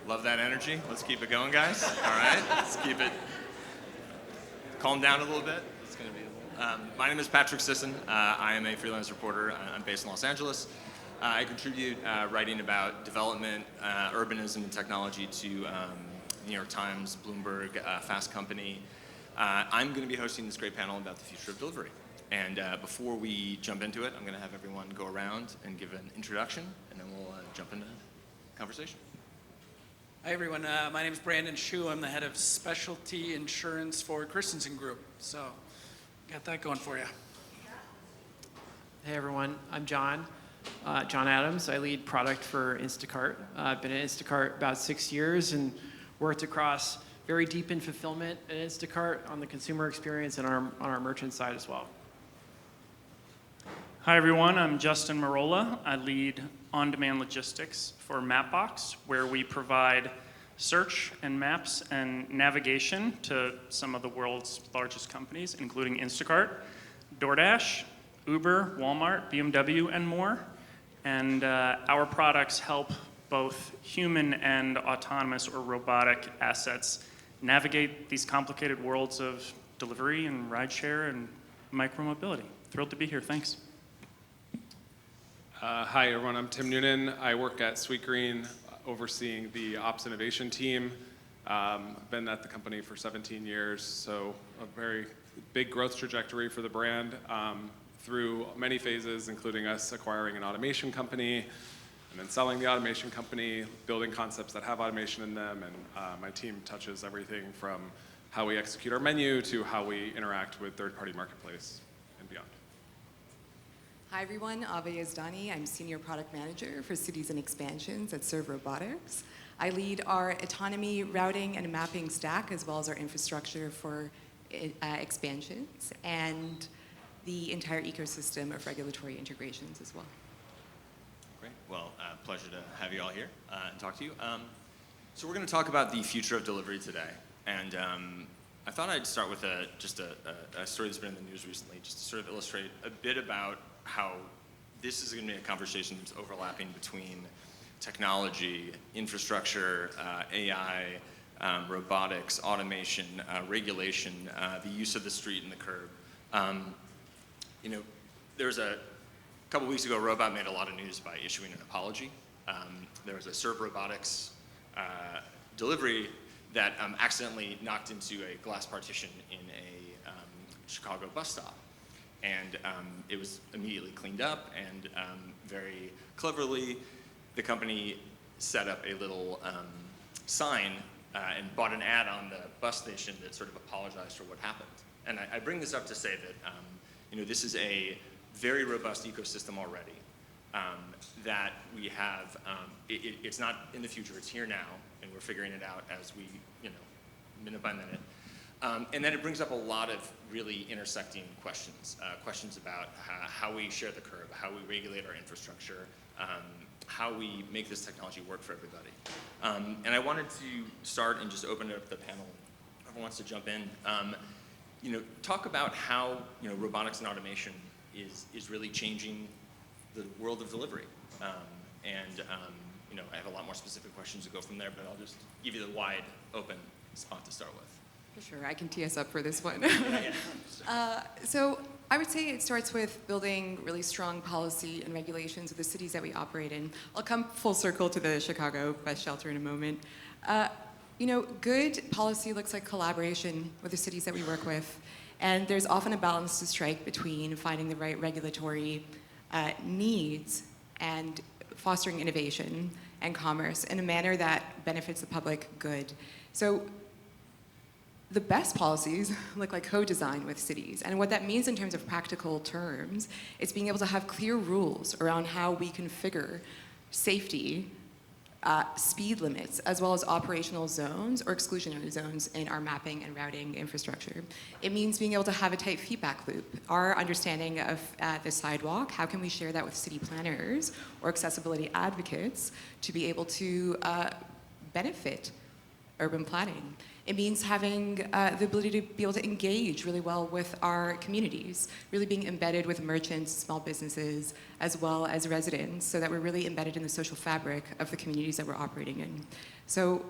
Love that energy. Let's keep it going, guys. All right, let's keep it. Calm down a little bit. It's going to be a little. My name is Patrick Sisson. I am a freelance reporter. I'm based in Los Angeles. I contribute writing about development, urbanism, and technology to New York Times, Bloomberg, Fast Company. I'm going to be hosting this great panel about the future of delivery. And before we jump into it, I'm going to have everyone go around and give an introduction, and then we'll jump into conversation. Hi, everyone. My name is Brandon Schuh. I'm the head of specialty insurance for Christensen Group. So, got that going for you. Hey, everyone. I'm John Adams. I lead product for Instacart. I've been at Instacart about 6 years and worked across very deep in fulfillment at Instacart on the consumer experience and on our merchant side as well. Hi, everyone. I'm Justin Merolla. I lead on-demand logistics for Mapbox, where we provide search and maps and navigation to some of the world's largest companies, including Instacart, DoorDash, Uber, Walmart, BMW, and more. And our products help both human and autonomous or robotic assets navigate these complicated worlds of delivery and rideshare and micromobility. Thrilled to be here. Thanks. Hi, everyone. I'm Tim Noonan. I work at Sweetgreen, overseeing the ops innovation team. I've been at the company for 17 years, so a very big growth trajectory for the brand through many phases, including us acquiring an automation company and then selling the automation company, building concepts that have automation in them, and my team touches everything from how we execute our menu to how we interact with third-party marketplace and beyond. Hi everyone, Yazdani. I'm Senior Product Manager for Cities and Expansions at Serve Robotics. I lead our autonomy, routing, and mapping stack, as well as our infrastructure for expansions and the entire ecosystem of regulatory integrations as well. Great. Well, pleasure to have you all here and talk to you. So we're going to talk about the future of delivery today. And I thought I'd start with just a story that's been in the news recently, just to sort of illustrate a bit about how this is going to be a conversation that's overlapping between technology, infrastructure, AI, robotics, automation, regulation, the use of the street and the curb. There was a couple weeks ago, Robot made a lot of news by issuing an apology. There was a Serve Robotics delivery that accidentally knocked into a glass partition in a Chicago bus stop. And it was immediately cleaned up, and very cleverly, the company set up a little sign and bought an ad on the bus station that sort of apologized for what happened. And I bring this up to say that this is a very robust ecosystem already that we have. It's not in the future; it's here now, and we're figuring it out as we, minute by minute. And then it brings up a lot of really intersecting questions. Questions about how we share the curb, how we regulate our infrastructure, how we make this technology work for everybody. And I wanted to start and just open it up to the panel. Whoever wants to jump in. Talk about how robotics and automation is really changing the world of delivery. I have a lot more specific questions to go from there, but I'll just give you the wide open spot to start with. For sure, I can tee us up for this one. So I would say it starts with building really strong policy and regulations of the cities that we operate in. I'll come full circle to the Chicago bus shelter in a moment. Good policy looks like collaboration with the cities that we work with. And there's often a balance to strike between finding the right regulatory needs and fostering innovation and commerce in a manner that benefits the public good. So the best policies look like co-design with cities. And what that means in terms of practical terms is being able to have clear rules around how we configure safety, speed limits, as well as operational zones or exclusionary zones in our mapping and routing infrastructure. It means being able to have a tight feedback loop. Our understanding of the sidewalk, how can we share that with city planners or accessibility advocates to be able to benefit urban planning. It means having the ability to be able to engage really well with our communities, really being embedded with merchants, small businesses, as well as residents, so that we're really embedded in the social fabric of the communities that we're operating in. So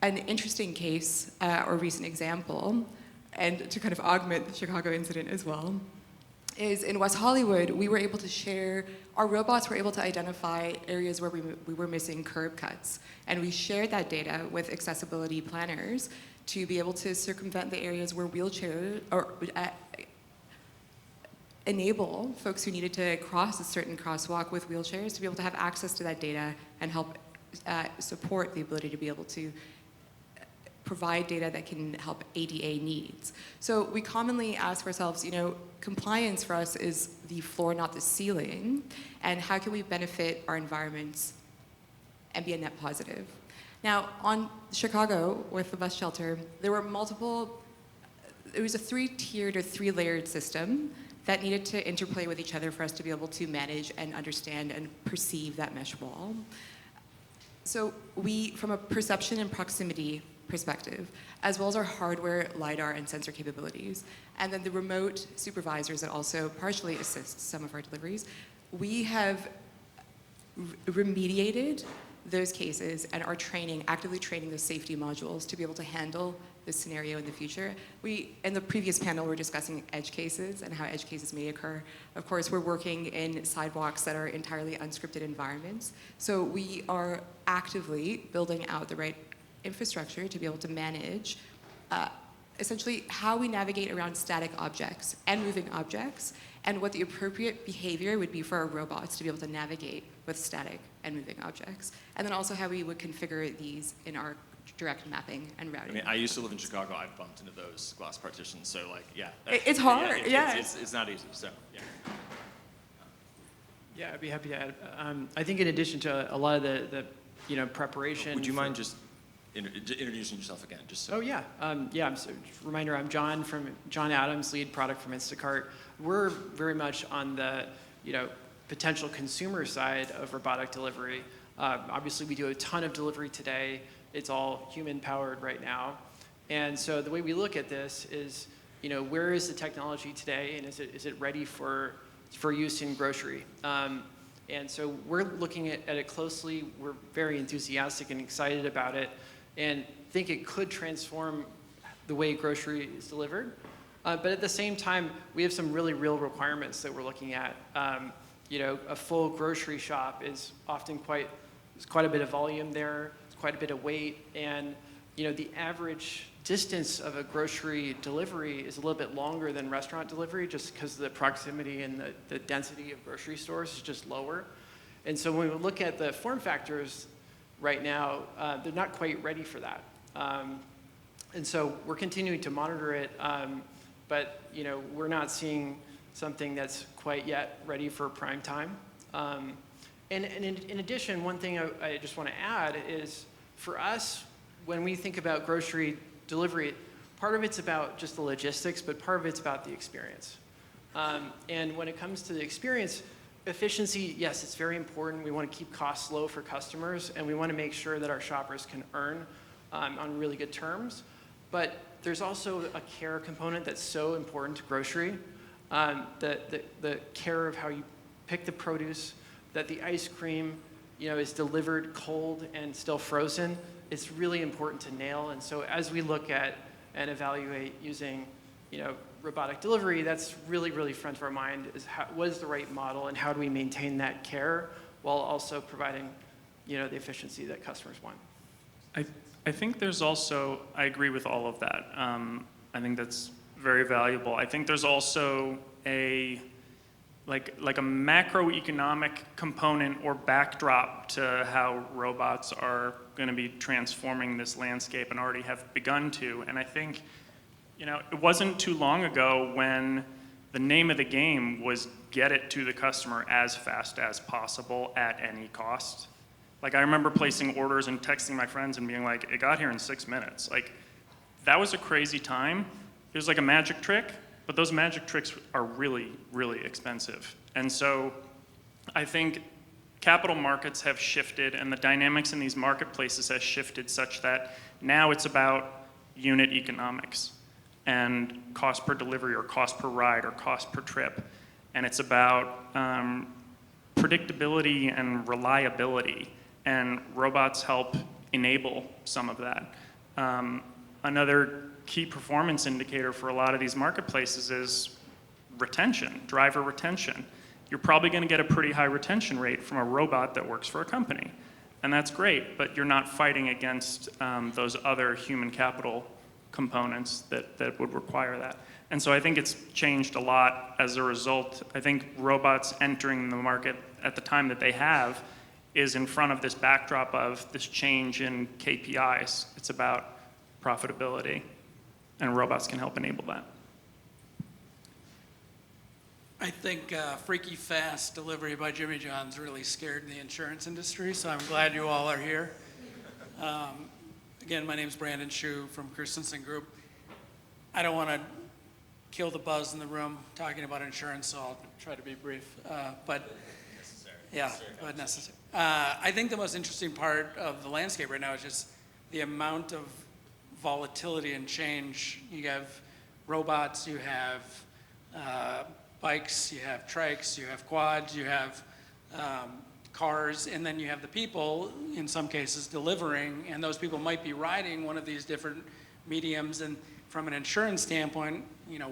an interesting case or recent example, and to kind of augment the Chicago incident as well, is in West Hollywood, we were able to share, our robots were able to identify areas where we were missing curb cuts. And we shared that data with accessibility planners to be able to circumvent the areas where wheelchairs, or enable folks who needed to cross a certain crosswalk with wheelchairs to be able to have access to that data and help support the ability to be able to provide data that can help ADA needs. So we commonly ask ourselves, compliance for us is the floor, not the ceiling, and how can we benefit our environments and be a net positive? Now, on Chicago, with the bus shelter, there were it was a 3-tiered or 3-layered system that needed to interplay with each other for us to be able to manage and understand and perceive that mesh wall. So we, from a perception and proximity perspective, as well as our hardware, LiDAR, and sensor capabilities, and then the remote supervisors that also partially assist some of our deliveries, we have remediated those cases and are actively training the safety modules to be able to handle this scenario in the future. In the previous panel, we're discussing edge cases and how edge cases may occur. Of course, we're working in sidewalks that are entirely unscripted environments. So we are actively building out the right infrastructure to be able to manage essentially how we navigate around static objects and moving objects, and what the appropriate behavior would be for our robots to be able to navigate with static and moving objects. And then also how we would configure these in our direct mapping and routing. I mean, I used to live in Chicago. I've bumped into those glass partitions, so yeah. It's hard, yeah. It's not easy, so yeah. Yeah, I'd be happy to add. I think in addition to a lot of the preparation. Would you mind just introducing yourself again? Just so. Oh yeah, reminder, I'm John Adams, lead product from Instacart. We're very much on the potential consumer side of robotic delivery. Obviously, we do a ton of delivery today. It's all human powered right now, and so the way we look at this is, where is the technology today, and is it ready for use in grocery? And so we're looking at it closely. We're very enthusiastic and excited about it, and think it could transform the way grocery is delivered. But at the same time, we have some really real requirements that we're looking at. A full grocery shop is often there's quite a bit of volume there, there's quite a bit of weight, and the average distance of a grocery delivery is a little bit longer than restaurant delivery, just because the proximity and the density of grocery stores is just lower. And so when we look at the form factors right now, they're not quite ready for that. And so we're continuing to monitor it, but we're not seeing something that's quite yet ready for prime time. And in addition, one thing I just want to add is, for us, when we think about grocery delivery, part of it's about just the logistics, but part of it's about the experience. And when it comes to the experience, efficiency, yes, it's very important. We want to keep costs low for customers, and we want to make sure that our shoppers can earn on really good terms. But there's also a care component that's so important to grocery. The care of how you pick the produce, that the ice cream is delivered cold and still frozen. It's really important to nail. And so as we look at and evaluate using robotic delivery, that's really, really front of our mind, is what is the right model and how do we maintain that care while also providing the efficiency that customers want. I think there's also, I agree with all of that. I think that's very valuable. I think there's also a macroeconomic component or backdrop to how robots are going to be transforming this landscape and already have begun to. And I think, it wasn't too long ago when the name of the game was get it to the customer as fast as possible at any cost. I remember placing orders and texting my friends and being like, it got here in 6 minutes. That was a crazy time. It was like a magic trick, but those magic tricks are really, really expensive. And so I think capital markets have shifted and the dynamics in these marketplaces has shifted such that now it's about unit economics and cost per delivery or cost per ride or cost per trip. And it's about predictability and reliability, and robots help enable some of that. Another key performance indicator for a lot of these marketplaces is retention, driver retention. You're probably going to get a pretty high retention rate from a robot that works for a company. And that's great, but you're not fighting against those other human capital components that would require that. And so I think it's changed a lot as a result. I think robots entering the market at the time that they have is in front of this backdrop of this change in KPIs. It's about profitability, and robots can help enable that. I think freaky fast delivery by Jimmy John's really scared the insurance industry, so I'm glad you all are here. Again, my name's Brandon Schuh from Christensen Group. I don't want to kill the buzz in the room talking about insurance, so I'll try to be brief. But necessary. I think the most interesting part of the landscape right now is just the amount of volatility and change. You have robots, you have bikes, you have trikes, you have quads, you have cars, and then you have the people, in some cases, delivering, and those people might be riding one of these different mediums. And from an insurance standpoint,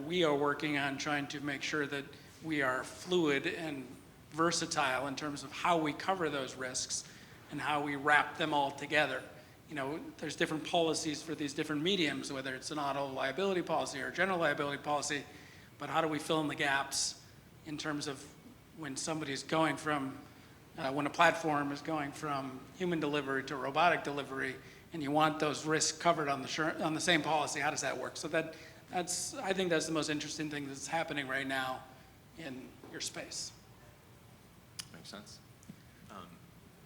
we are working on trying to make sure that we are fluid and versatile in terms of how we cover those risks and how we wrap them all together. There's different policies for these different mediums, whether it's an auto liability policy or a general liability policy, but how do we fill in the gaps in terms of when somebody's going from, when a platform is going from human delivery to robotic delivery, and you want those risks covered on the same policy, how does that work? So I think that's the most interesting thing that's happening right now in your space. Makes sense.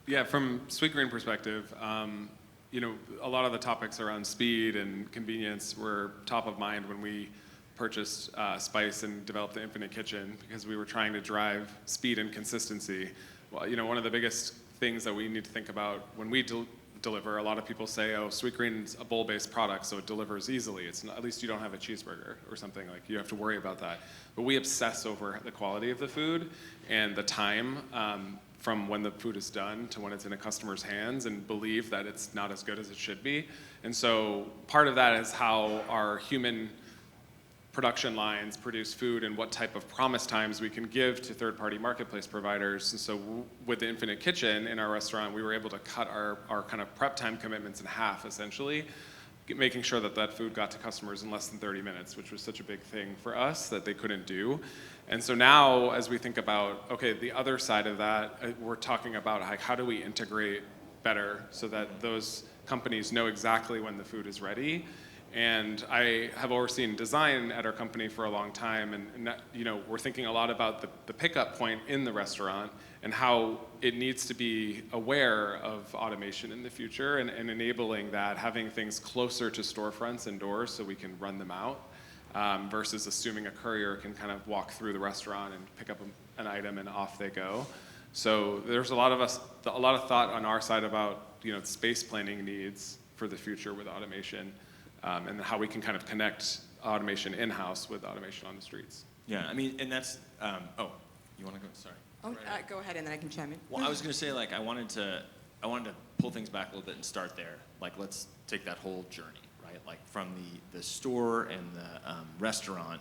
Yeah, from Sweetgreen perspective, a lot of the topics around speed and convenience were top of mind when we purchased Spice and developed the Infinite Kitchen, because we were trying to drive speed and consistency. Well, one of the biggest things that we need to think about when we deliver, a lot of people say, oh, Sweetgreen's a bowl-based product, so it delivers easily. It's not, at least you don't have a cheeseburger or something, like you have to worry about that. But we obsess over the quality of the food and the time from when the food is done to when it's in a customer's hands, and believe that it's not as good as it should be. And so part of that is how our human production lines produce food and what type of promise times we can give to third-party marketplace providers. And so with the Infinite Kitchen in our restaurant, we were able to cut our kind of prep time commitments in half, essentially, making sure that food got to customers in less than 30 minutes, which was such a big thing for us that they couldn't do. And so now, as we think about, okay, the other side of that, we're talking about how do we integrate better so that those companies know exactly when the food is ready. And I have overseen design at our company for a long time, and we're thinking a lot about the pickup point in the restaurant and how it needs to be aware of automation in the future and enabling that, having things closer to storefronts and doors so we can run them out, versus assuming a courier can kind of walk through the restaurant and pick up an item and off they go. So there's a lot of thought on our side about space planning needs for the future with automation. And how we can kind of connect automation in-house with automation on the streets. Yeah, I mean, and that's, you want to go? Sorry. Oh, go ahead, and then I can chime in. Well, I was going to say, I wanted to pull things back a little bit and start there. Let's take that whole journey, right? From the store and the restaurant,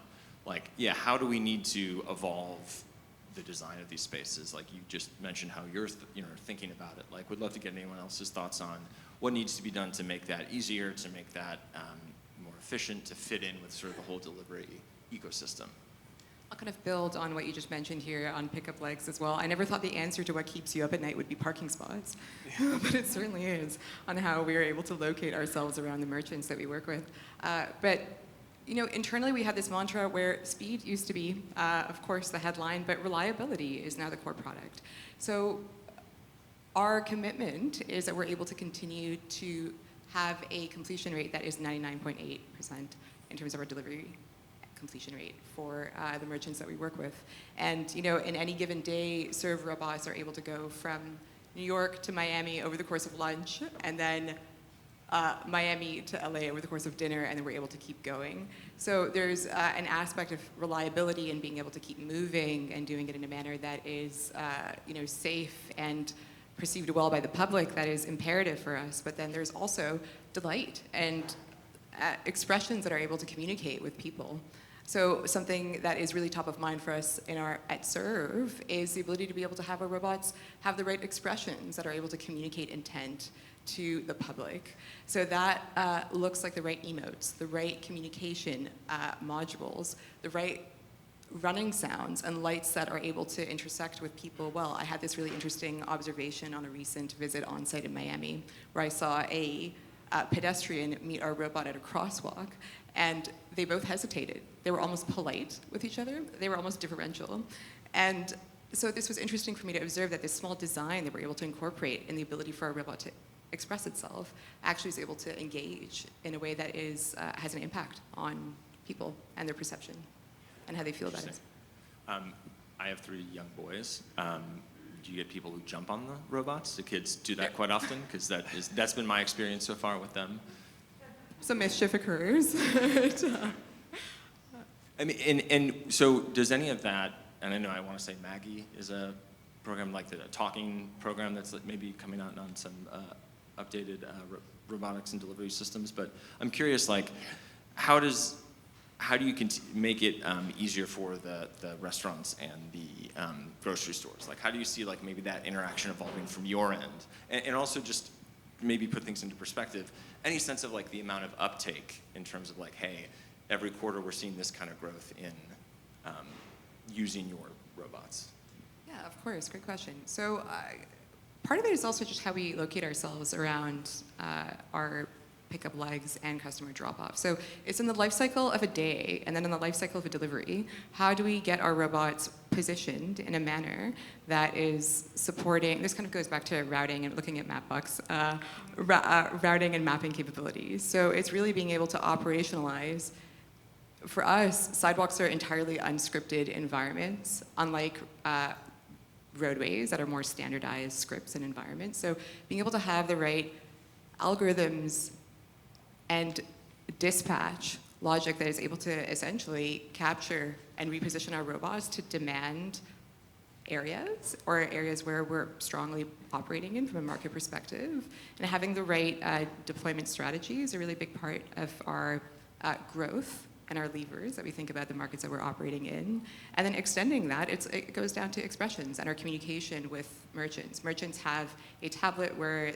how do we need to evolve the design of these spaces? You just mentioned how you're thinking about it. Would love to get anyone else's thoughts on what needs to be done to make that easier, to make that more efficient, to fit in with sort of the whole delivery ecosystem. I'll kind of build on what you just mentioned here on pickup legs as well. I never thought the answer to what keeps you up at night would be parking spots, but it certainly is on how we are able to locate ourselves around the merchants that we work with. But internally we have this mantra where speed used to be, of course, the headline, but reliability is now the core product. So our commitment is that we're able to continue to have a completion rate that is 99.8% in terms of our delivery completion rate for the merchants that we work with. And in any given day, Serve robots are able to go from New York to Miami over the course of lunch, and then Miami to LA over the course of dinner, and then we're able to keep going. So there's an aspect of reliability and being able to keep moving and doing it in a manner that is safe and perceived well by the public that is imperative for us. But then there's also delight and expressions that are able to communicate with people. So something that is really top of mind for us at Serve is the ability to be able to have our robots have the right expressions that are able to communicate intent to the public. So that looks like the right emotes, the right communication modules, the right running sounds and lights that are able to intersect with people well. I had this really interesting observation on a recent visit on site in Miami where I saw a pedestrian meet our robot at a crosswalk, and they both hesitated. They were almost polite with each other. They were almost differential. And so this was interesting for me to observe that this small design that we're able to incorporate in the ability for our robot to express itself actually is able to engage in a way that has an impact on people and their perception and how they feel about it. I have 3 young boys. Do you get people who jump on the robots? Do kids do that quite often? Because that's been my experience so far with them. Some mischief occurs. I mean, and so does any of that, and I know I want to say Maggie is a program like a talking program that's maybe coming out on some updated robotics and delivery systems, but I'm curious, how do you make it easier for the restaurants and the grocery stores? How do you see maybe that interaction evolving from your end? And also just maybe put things into perspective, any sense of the amount of uptake in terms of hey, every quarter we're seeing this kind of growth in using your robots? Yeah, of course, great question. So part of it is also just how we locate ourselves around our pickup legs and customer drop-off. So it's in the life cycle of a day and then in the life cycle of a delivery. How do we get our robots positioned in a manner that is supporting, this kind of goes back to routing and looking at Mapbox, routing and mapping capabilities. So it's really being able to operationalize. For us, sidewalks are entirely unscripted environments, unlike roadways that are more standardized scripts and environments. So being able to have the right algorithms and dispatch logic that is able to essentially capture and reposition our robots to demand areas or areas where we're strongly operating in from a market perspective. And having the right deployment strategy is a really big part of our growth and our levers that we think about the markets that we're operating in. And then extending that, it goes down to expressions and our communication with merchants. Merchants have a tablet where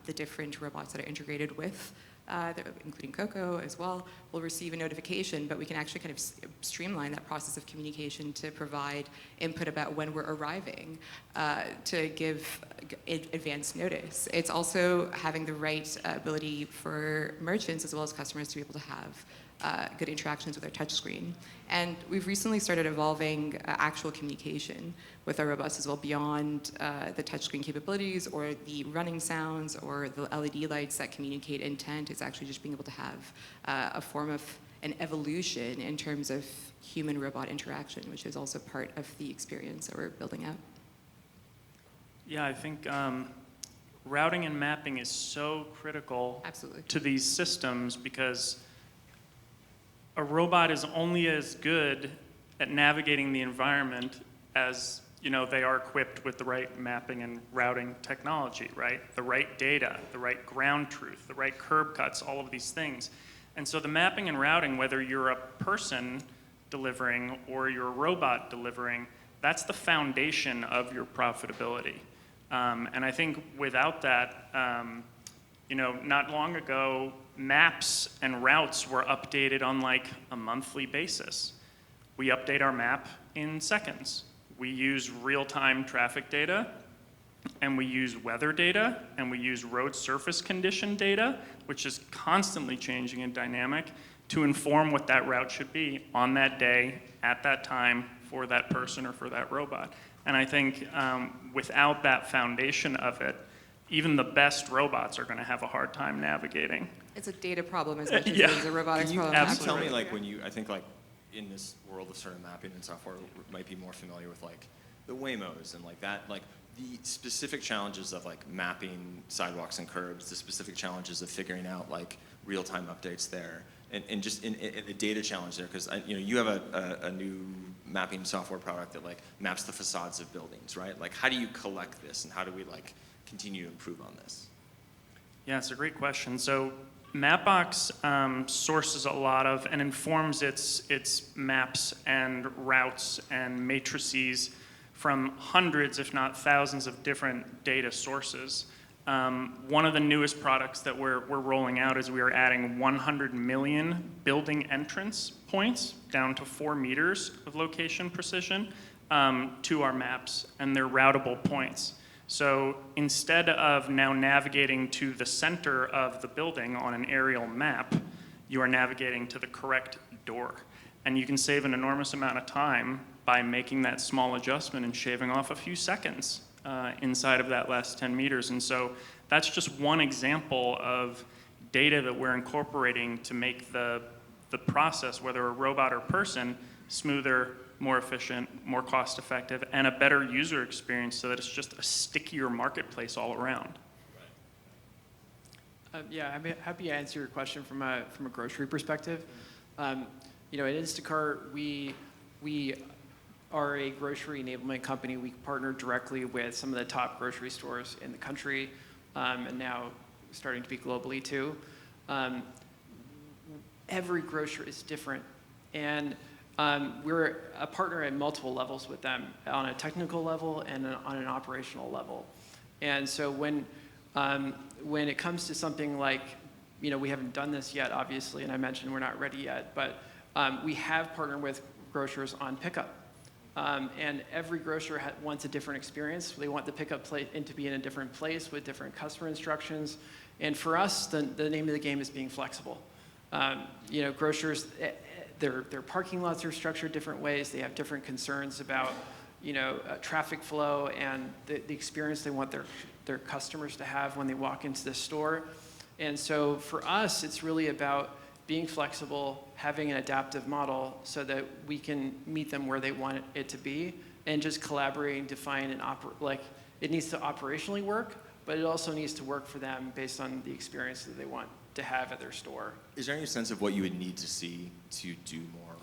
the different robots that are integrated with, including Coco as well, will receive a notification, but we can actually kind of streamline that process of communication to provide input about when we're arriving, to give advance notice. It's also having the right ability for merchants as well as customers to be able to have good interactions with our touchscreen. And we've recently started evolving actual communication with our robots as well beyond the touchscreen capabilities or the running sounds or the LED lights that communicate intent. It's actually just being able to have a form of an evolution in terms of human-robot interaction, which is also part of the experience that we're building out. Yeah, I think routing and mapping is so critical Absolutely. to these systems because a robot is only as good at navigating the environment as they are equipped with the right mapping and routing technology, right? The right data, the right ground truth, the right curb cuts, all of these things. And so the mapping and routing, whether you're a person delivering or you're a robot delivering, that's the foundation of your profitability. And I think without that, not long ago, maps and routes were updated on a monthly basis. We update our map in seconds. We use real-time traffic data, and we use weather data, and we use road surface condition data, which is constantly changing and dynamic, to inform what that route should be on that day, at that time, for that person or for that robot. And I think without that foundation of it, even the best robots are going to have a hard time navigating. It's a data problem as much as Yeah. it is a robotics problem. Can you tell me when you, I think in this world of sort of mapping and software might be more familiar with like the Waymos and like that, like the specific challenges of like mapping sidewalks and curbs, the specific challenges of figuring out like real-time updates there, and just in the data challenge there, because you have a new mapping software product that like maps the facades of buildings, right? Like how do you collect this, and how do we like continue to improve on this? Yeah, it's a great question. So Mapbox sources a lot of and informs its maps and routes and matrices from hundreds, if not thousands, of different data sources. One of the newest products that we're rolling out is we are adding 100 million building entrance points down to 4 meters of location precision to our maps, and they're routable points. So instead of now navigating to the center of the building on an aerial map, you are navigating to the correct door. And you can save an enormous amount of time by making that small adjustment and shaving off a few seconds inside of that last 10 meters. And so that's just one example of data that we're incorporating to make the process, whether a robot or person, smoother, more efficient, more cost effective, and a better user experience so that it's just a stickier marketplace all around. Yeah, I'm happy to answer your question from a grocery perspective. At Instacart, we are a grocery enablement company. We partner directly with some of the top grocery stores in the country, and now starting to be globally too. Every grocer is different, and we're a partner at multiple levels with them, on a technical level and on an operational level. And so when it comes to something like, we haven't done this yet, obviously, and I mentioned we're not ready yet, but we have partnered with grocers on pickup. And every grocer wants a different experience. They want the pickup to be in a different place with different customer instructions. And for us, the name of the game is being flexible. Grocers, their parking lots are structured different ways. They have different concerns about, traffic flow and the experience they want their customers to have when they walk into the store. And so for us, it's really about being flexible, having an adaptive model so that we can meet them where they want it to be, and just collaborating to find it needs to operationally work, but it also needs to work for them based on the experience that they want to have at their store. Is there any sense of what you would need to see to do more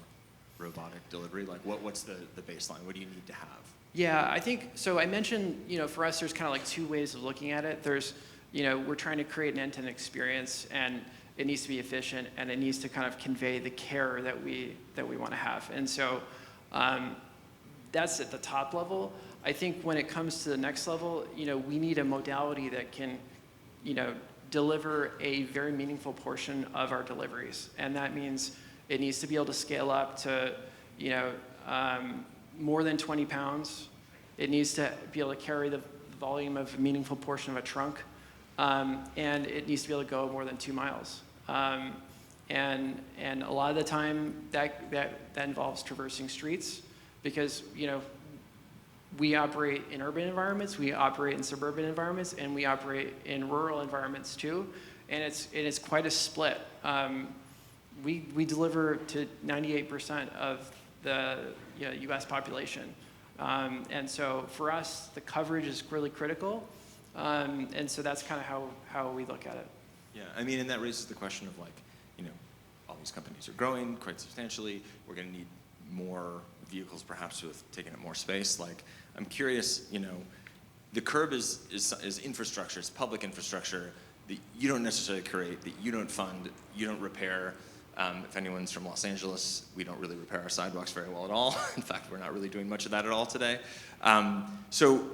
robotic delivery? Like what's the baseline? What do you need to have? Yeah, I think, so I mentioned, for us, there's kind of like two ways of looking at it. There's, we're trying to create an end-to-end experience, and it needs to be efficient, and it needs to kind of convey the care that we want to have. And so that's at the top level. I think when it comes to the next level, we need a modality that can, deliver a very meaningful portion of our deliveries. And that means it needs to be able to scale up to, more than 20 pounds. It needs to be able to carry the volume of a meaningful portion of a trunk. And it needs to be able to go more than 2 miles. And a lot of the time that involves traversing streets, because, we operate in urban environments, we operate in suburban environments, and we operate in rural environments too. And it's quite a split. We deliver to 98% of the U.S. population. And so for us, the coverage is really critical. And so that's kind of how we look at it. Yeah, and that raises the question of all these companies are growing quite substantially. We're going to need more vehicles, perhaps with taking up more space. I'm curious, the curb is infrastructure, it's public infrastructure that you don't necessarily create, that you don't fund, you don't repair. If anyone's from Los Angeles, we don't really repair our sidewalks very well at all. In fact, we're not really doing much of that at all today. So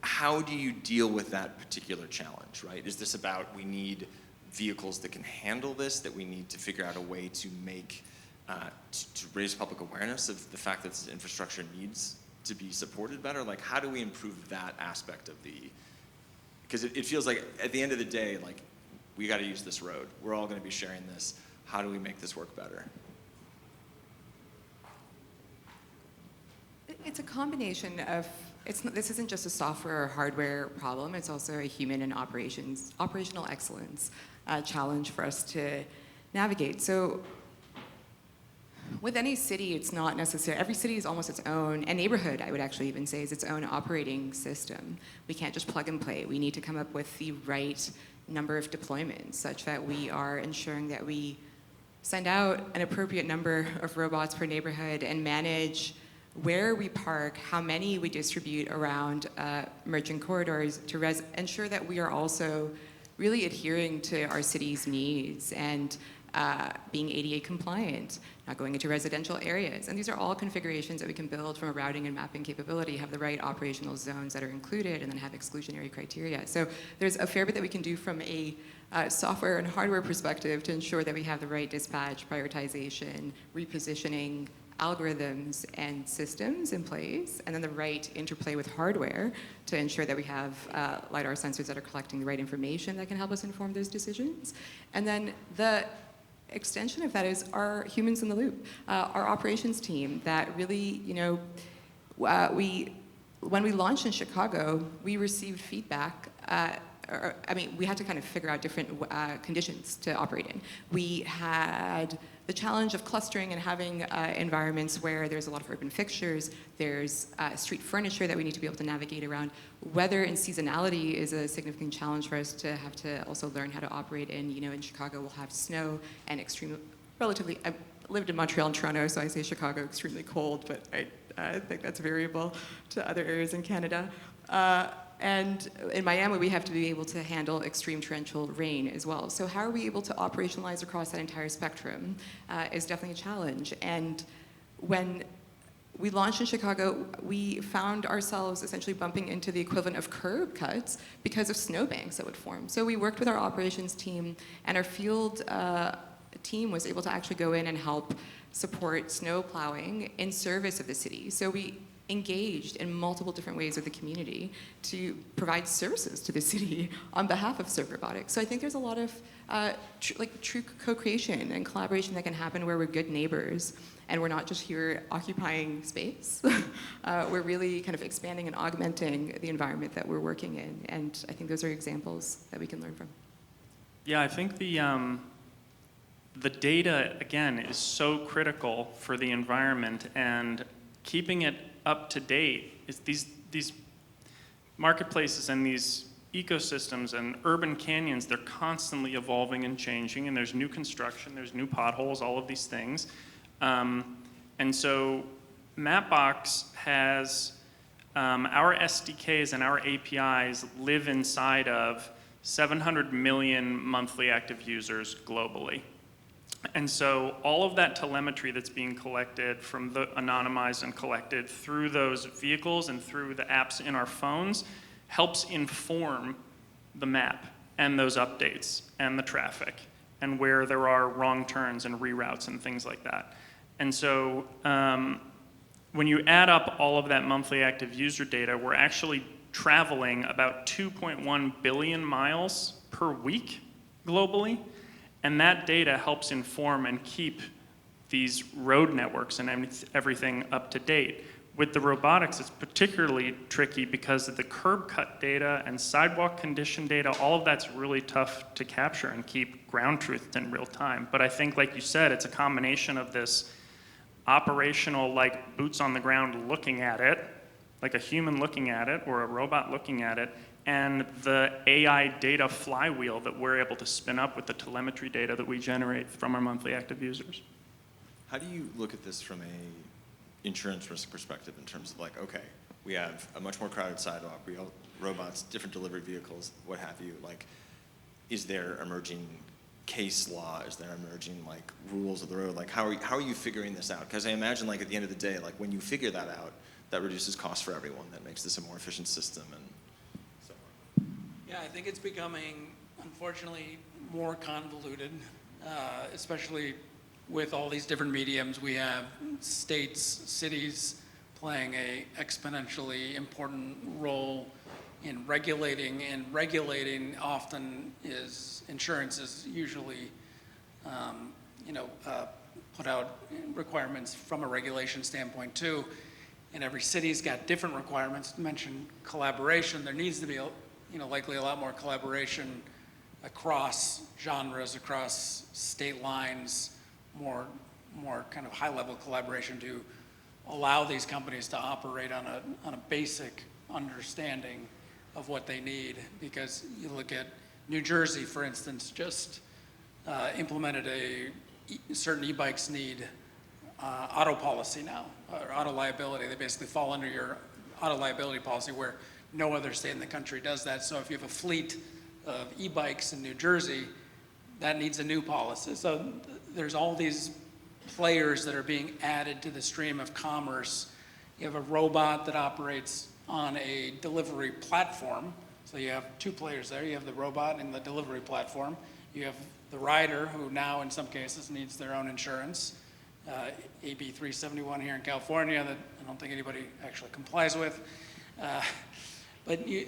how do you deal with that particular challenge, right? Is this about we need vehicles that can handle this, that we need to figure out a way to make, to raise public awareness of the fact that this infrastructure needs to be supported better? How do we improve that aspect of because it feels like at the end of the day, we got to use this road. We're all going to be sharing this. How do we make this work better? It's a combination of, this isn't just a software or hardware problem, it's also a human and operational excellence challenge for us to navigate. So With any city, it's not necessary. Every city is almost its own, and neighborhood, I would actually even say, is its own operating system. We can't just plug and play. We need to come up with the right number of deployments such that we are ensuring that we send out an appropriate number of robots per neighborhood and manage where we park, how many we distribute around merchant corridors to ensure that we are also really adhering to our city's needs and being ADA compliant, not going into residential areas. And these are all configurations that we can build from a routing and mapping capability, have the right operational zones that are included, and then have exclusionary criteria. So there's a fair bit that we can do from a software and hardware perspective to ensure that we have the right dispatch, prioritization, repositioning, algorithms and systems in place, and then the right interplay with hardware to ensure that we have LiDAR sensors that are collecting the right information that can help us inform those decisions. And then the extension of that is our humans in the loop, our operations team that really, when we launched in Chicago, we received feedback. We had to kind of figure out different conditions to operate in. We had the challenge of clustering and having environments where there's a lot of urban fixtures, there's street furniture that we need to be able to navigate around. Weather and seasonality is a significant challenge for us to have to also learn how to operate in. In Chicago, we'll have snow and I lived in Montreal and Toronto, so I say Chicago extremely cold, but I think that's variable to other areas in Canada. And in Miami, we have to be able to handle extreme torrential rain as well. So how are we able to operationalize across that entire spectrum is definitely a challenge. And when we launched in Chicago, we found ourselves essentially bumping into the equivalent of curb cuts because of snowbanks that would form. So we worked with our operations team, and our field team was able to actually go in and help support snow plowing in service of the city. So we engaged in multiple different ways with the community to provide services to the city on behalf of Serve Robotics. So I think there's a lot of true co-creation and collaboration that can happen where we're good neighbors and we're not just here occupying space. We're really kind of expanding and augmenting the environment that we're working in. And I think those are examples that we can learn from. Yeah, I think the data, again, is so critical for the environment, and keeping it up to date is these marketplaces and these ecosystems and urban canyons, they're constantly evolving and changing, and there's new construction, there's new potholes, all of these things. And so Mapbox has our SDKs and our APIs live inside of 700 million monthly active users globally. And so all of that telemetry that's being collected from the anonymized and collected through those vehicles and through the apps in our phones helps inform the map and those updates and the traffic and where there are wrong turns and reroutes and things like that. And so when you add up all of that monthly active user data, we're actually traveling about 2.1 billion miles per week globally. And that data helps inform and keep these road networks and everything up to date. With the robotics, it's particularly tricky because of the curb cut data and sidewalk condition data. All of that's really tough to capture and keep ground truth in real time. But I think, like you said, it's a combination of this operational, like boots on the ground looking at it, like a human looking at it or a robot looking at it, and the AI data flywheel that we're able to spin up with the telemetry data that we generate from our monthly active users. How do you look at this from a insurance risk perspective in terms of like, okay, we have a much more crowded sidewalk, we have robots, different delivery vehicles, what have you, like, is there emerging case law, is there emerging like rules of the road, like how are you figuring this out? Because I imagine like at the end of the day, like when you figure that out, that reduces costs for everyone, that makes this a more efficient system and so on. Yeah, I think it's becoming, unfortunately, more convoluted, especially with all these different mediums. We have states, cities playing a exponentially important role in regulating, and regulating often is, insurance is usually, put out requirements from a regulation standpoint too. And every city's got different requirements. You mentioned collaboration. There needs to be, likely a lot more collaboration across genres, across state lines, more more kind of high-level collaboration to allow these companies to operate on a basic understanding of what they need. Because you look at New Jersey, for instance, just implemented certain e-bikes need auto policy now, or auto liability. They basically fall under your auto liability policy, where no other state in the country does that. So if you have a fleet of e-bikes in New Jersey, that needs a new policy. So there's all these players that are being added to the stream of commerce. You have a robot that operates on a delivery platform. So you have two players there. You have the robot and the delivery platform. You have the rider, who now in some cases needs their own insurance. AB 371 here in California that I don't think anybody actually complies with.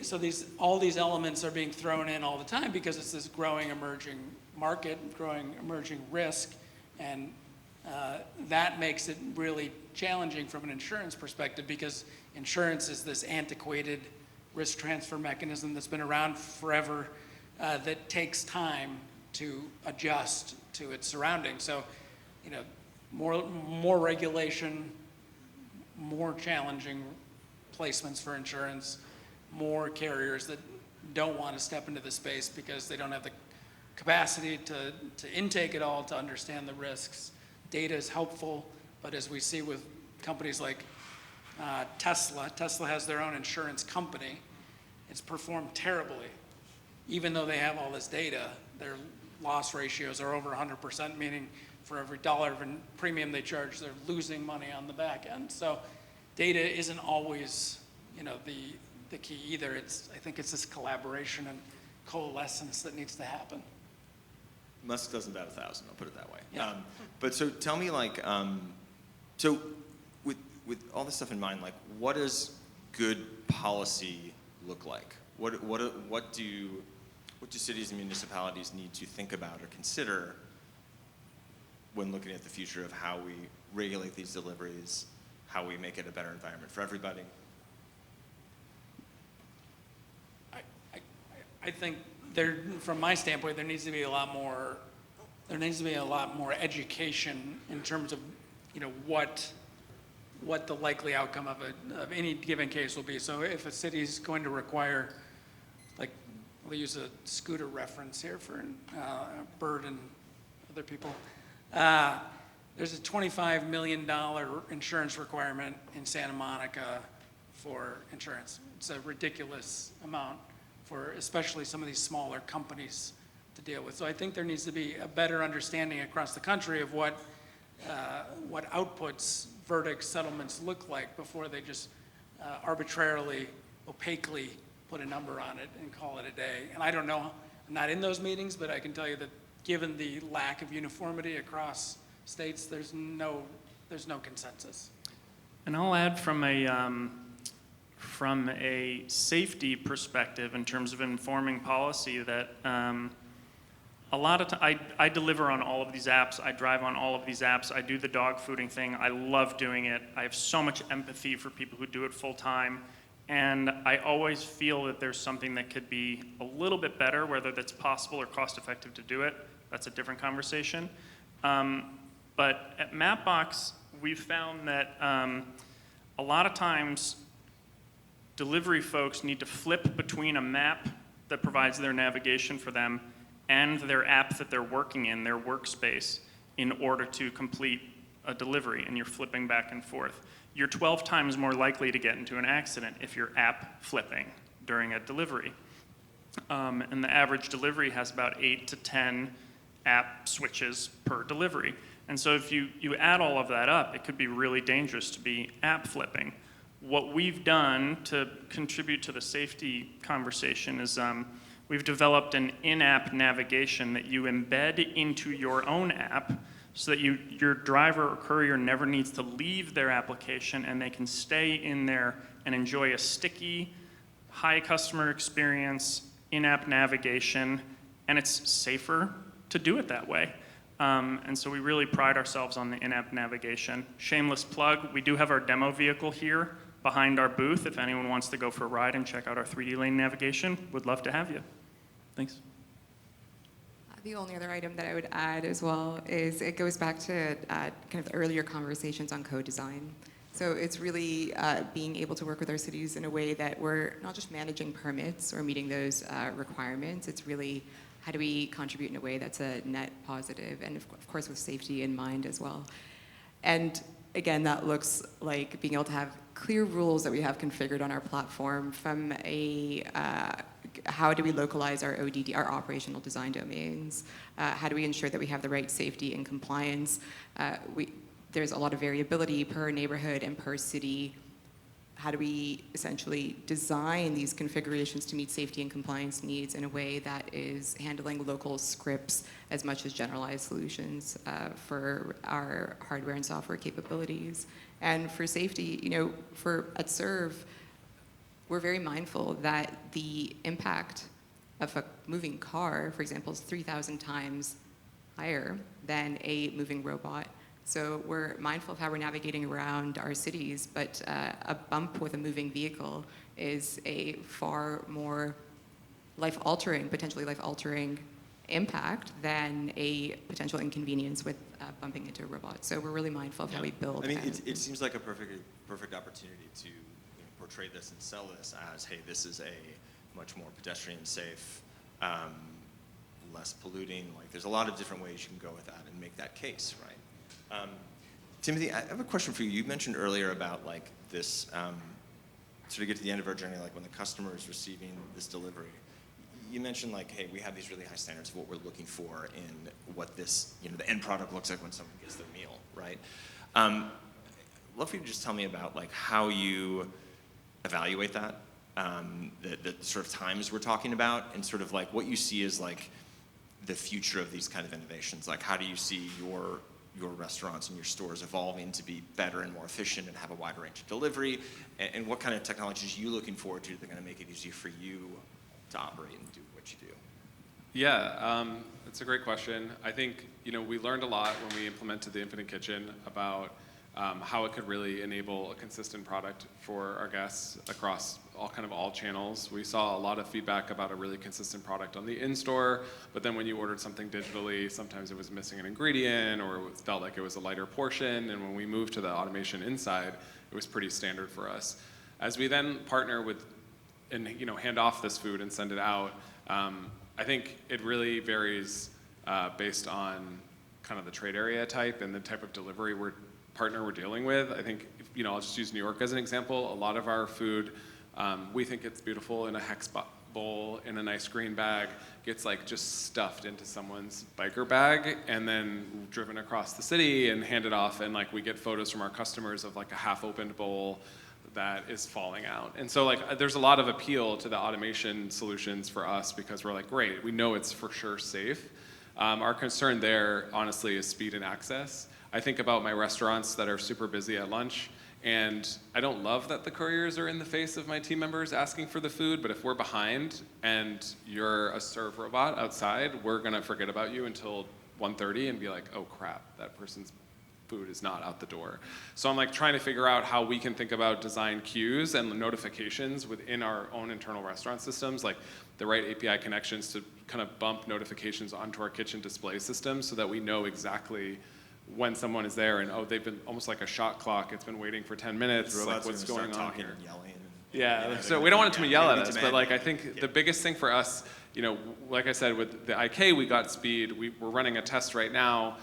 So all these elements are being thrown in all the time because it's this growing, emerging market, growing, emerging risk, and that makes it really challenging from an insurance perspective, because insurance is this antiquated risk transfer mechanism that's been around forever, that takes time to adjust to its surroundings. So, more regulation, more challenging placements for insurance, more carriers that don't want to step into the space because they don't have the capacity to intake it all, to understand the risks. Data is helpful, but as we see with companies like Tesla has their own insurance company. It's performed terribly. Even though they have all this data, their loss ratios are over 100%, meaning for every dollar of a premium they charge, they're losing money on the back end. So data isn't always, the key either. I think it's this collaboration and coalescence that needs to happen. Musk doesn't bat 1,000, I'll put it that way. Yeah. But so tell me, so with all this stuff in mind, what does good policy look like? What do cities and municipalities need to think about or consider when looking at the future of how we regulate these deliveries, how we make it a better environment for everybody? I think from my standpoint, there needs to be a lot more education in terms of, what the likely outcome of any given case will be. So if a city's going to require, we'll use a scooter reference here for Bird and other people. There's a $25 million insurance requirement in Santa Monica for insurance. It's a ridiculous amount for especially some of these smaller companies to deal with. So I think there needs to be a better understanding across the country of what outputs, verdicts, settlements look like before they just arbitrarily, opaquely put a number on it and call it a day. And I don't know, I'm not in those meetings, but I can tell you that given the lack of uniformity across states, there's no consensus. And I'll add from a safety perspective in terms of informing policy that a lot of times I deliver on all of these apps. I drive on all of these apps. I do the dog fooding thing. I love doing it. I have so much empathy for people who do it full time. And I always feel that there's something that could be a little bit better, whether that's possible or cost effective to do it. That's a different conversation. But at Mapbox, we've found that a lot of times delivery folks need to flip between a map that provides their navigation for them and their app that they're working in, their workspace, in order to complete a delivery, and you're flipping back and forth. You're 12 times more likely to get into an accident if you're app flipping during a delivery. And the average delivery has about 8 to 10 app switches per delivery. And so if you add all of that up, it could be really dangerous to be app flipping. What we've done to contribute to the safety conversation is we've developed an in-app navigation that you embed into your own app so that your driver or courier never needs to leave their application, and they can stay in there and enjoy a sticky, high customer experience, in-app navigation, and it's safer to do it that way. And so we really pride ourselves on the in-app navigation. Shameless plug, we do have our demo vehicle here behind our booth. If anyone wants to go for a ride and check out our 3D lane navigation, would love to have you. Thanks. The only other item that I would add as well is it goes back to kind of the earlier conversations on co-design. So it's really being able to work with our cities in a way that we're not just managing permits or meeting those requirements. It's really how do we contribute in a way that's a net positive, and of course with safety in mind as well. And again, that looks like being able to have clear rules that we have configured on our platform from a how do we localize our ODD, our operational design domains? How do we ensure that we have the right safety and compliance? There's a lot of variability per neighborhood and per city. How do we essentially design these configurations to meet safety and compliance needs in a way that is handling local scripts as much as generalized solutions for our hardware and software capabilities? And for safety, at Serve, we're very mindful that the impact of a moving car, for example, is 3,000 times higher than a moving robot. So we're mindful of how we're navigating around our cities, but a bump with a moving vehicle is a far more potentially life-altering impact than a potential inconvenience with bumping into a robot. So we're really mindful of how we build. I mean, it seems like a perfect opportunity to portray this and sell this as, hey, this is a much more pedestrian safe, less polluting. Like, there's a lot of different ways you can go with that and make that case, right? Timothy, I have a question for you. You mentioned earlier about like this, sort of get to the end of our journey, like when the customer is receiving this delivery. You mentioned like, hey, we have these really high standards of what we're looking for in what this, the end product looks like when someone gets their meal, right? I'd love for you to just tell me about like how you evaluate that, the sort of times we're talking about, and sort of like what you see as like the future of these kind of innovations. Like, how do you see your restaurants and your stores evolving to be better and more efficient and have a wider range of delivery? And what kind of technologies are you looking forward to that are going to make it easier for you to operate and do what you do? Yeah, that's a great question. I think, we learned a lot when we implemented the Infinite Kitchen about how it could really enable a consistent product for our guests across all channels. We saw a lot of feedback about a really consistent product on the in-store, but then when you ordered something digitally, sometimes it was missing an ingredient or it felt like it was a lighter portion. And when we moved to the automation inside, it was pretty standard for us. As we then partner with and hand off this food and send it out, I think it really varies based on kind of the trade area type and the type of delivery partner we're dealing with. I think, I'll just use New York as an example. A lot of our food, we think it's beautiful in a hex bowl, in a nice green bag, gets like just stuffed into someone's biker bag and then driven across the city and handed off. And like we get photos from our customers of like a half-opened bowl that is falling out. And so like there's a lot of appeal to the automation solutions for us because we're like, great, we know it's for sure safe. Our concern there, honestly, is speed and access. I think about my restaurants that are super busy at lunch, and I don't love that the couriers are in the face of my team members asking for the food, but if we're behind and you're a serve robot outside, we're gonna forget about you until 1:30 and be like, oh crap, that person's food is not out the door. So I'm like trying to figure out how we can think about design queues and notifications within our own internal restaurant systems, like the right API connections to kind of bump notifications onto our kitchen display system so that we know exactly when someone is there and, they've been almost like a shot clock. It's been waiting for 10 minutes. Like, what's going on here? And yelling. Yeah, so we don't want it to yell at us, but like I think the biggest thing for us, like I said, with the IK, we got speed. We're running a test right now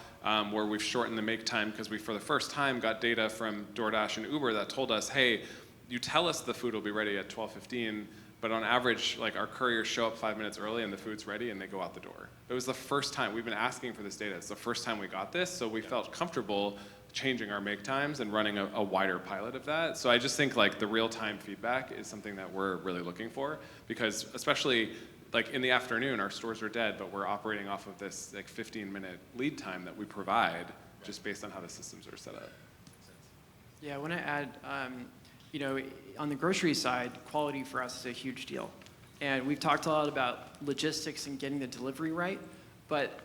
where we've shortened the make time because we, for the first time, got data from DoorDash and Uber that told us, hey, you tell us the food will be ready at 12:15, but on average, like our couriers show up 5 minutes early and the food's ready and they go out the door. It was the first time, we've been asking for this data. It's the first time we got this, so we felt comfortable changing our make times and running a wider pilot of that. So I just think like the real-time feedback is something that we're really looking for because especially like in the afternoon, our stores are dead, but we're operating off of this like 15-minute lead time that we provide just based on how the systems are set up. Yeah, I want to add, on the grocery side, quality for us is a huge deal. And we've talked a lot about logistics and getting the delivery right, but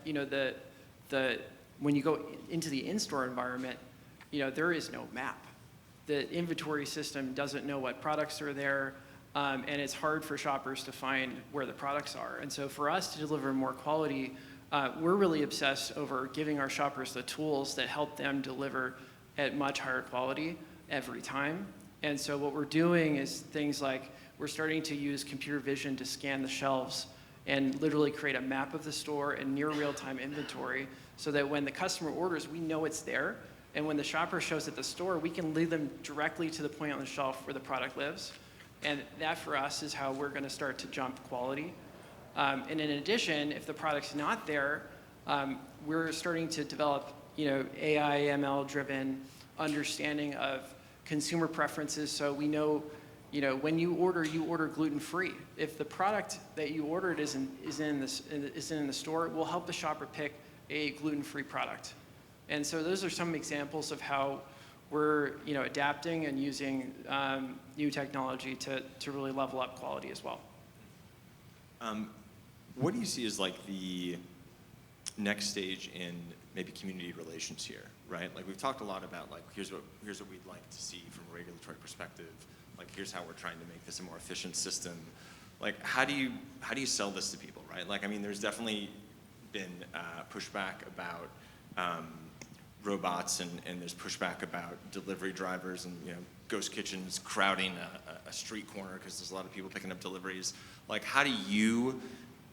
when you go into the in-store environment, there is no map. The inventory system doesn't know what products are there, and it's hard for shoppers to find where the products are. And so for us to deliver more quality, we're really obsessed over giving our shoppers the tools that help them deliver at much higher quality every time. And so what we're doing is things like we're starting to use computer vision to scan the shelves and literally create a map of the store and near real-time inventory so that when the customer orders, we know it's there. And when the shopper shows at the store, we can lead them directly to the point on the shelf where the product lives. And that for us is how we're going to start to jump quality. And in addition, if the product's not there, we're starting to develop, AI, ML-driven understanding of consumer preferences. So we know, when you order gluten-free. If the product that you ordered isn't in the store, we'll help the shopper pick a gluten-free product. And so those are some examples of how we're, adapting and using new technology to really level up quality as well. What do you see as like the next stage in maybe community relations here, right? Like we've talked a lot about like here's what we'd like to see from a regulatory perspective. Like here's how we're trying to make this a more efficient system. Like how do you sell this to people, right? Like I mean, there's definitely been pushback about robots and there's pushback about delivery drivers and ghost kitchens crowding a street corner because there's a lot of people picking up deliveries. Like how do you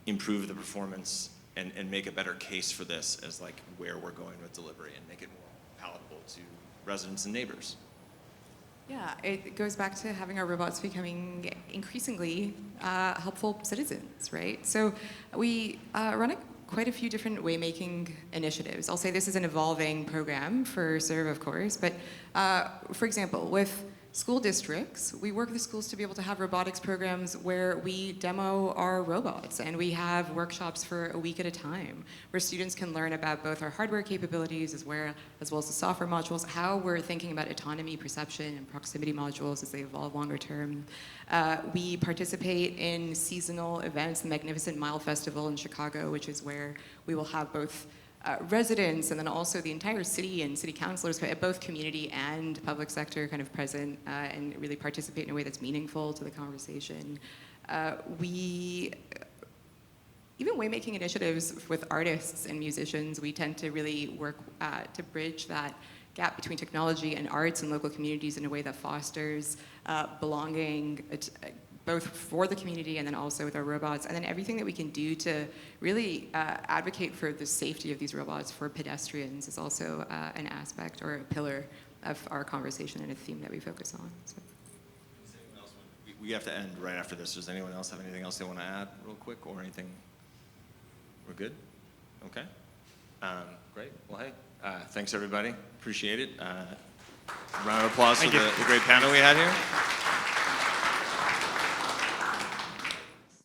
improve the performance and make a better case for this as like where we're going with delivery and make it more palatable to residents and neighbors? Yeah, it goes back to having our robots becoming increasingly helpful citizens, right? So we run quite a few different waymaking initiatives. I'll say this is an evolving program for SERV, of course, but for example, with school districts, we work with schools to be able to have robotics programs where we demo our robots and we have workshops for a week at a time where students can learn about both our hardware capabilities as well as the software modules, how we're thinking about autonomy, perception, and proximity modules as they evolve longer term. We participate in seasonal events, the Magnificent Mile Festival in Chicago, which is where we will have both residents and then also the entire city and city councilors, both community and public sector kind of present and really participate in a way that's meaningful to the conversation. Even waymaking initiatives with artists and musicians, we tend to really work to bridge that gap between technology and arts and local communities in a way that fosters belonging, both for the community and then also with our robots, and then everything that we can do to really advocate for the safety of these robots for pedestrians is also an aspect or a pillar of our conversation and a theme that we focus on. So. We have to end right after this. Does anyone else have anything else they want to add real quick or anything? We're good? Okay. Great. Well, hey, thanks everybody. Appreciate it. Round of applause for the great panel we had here.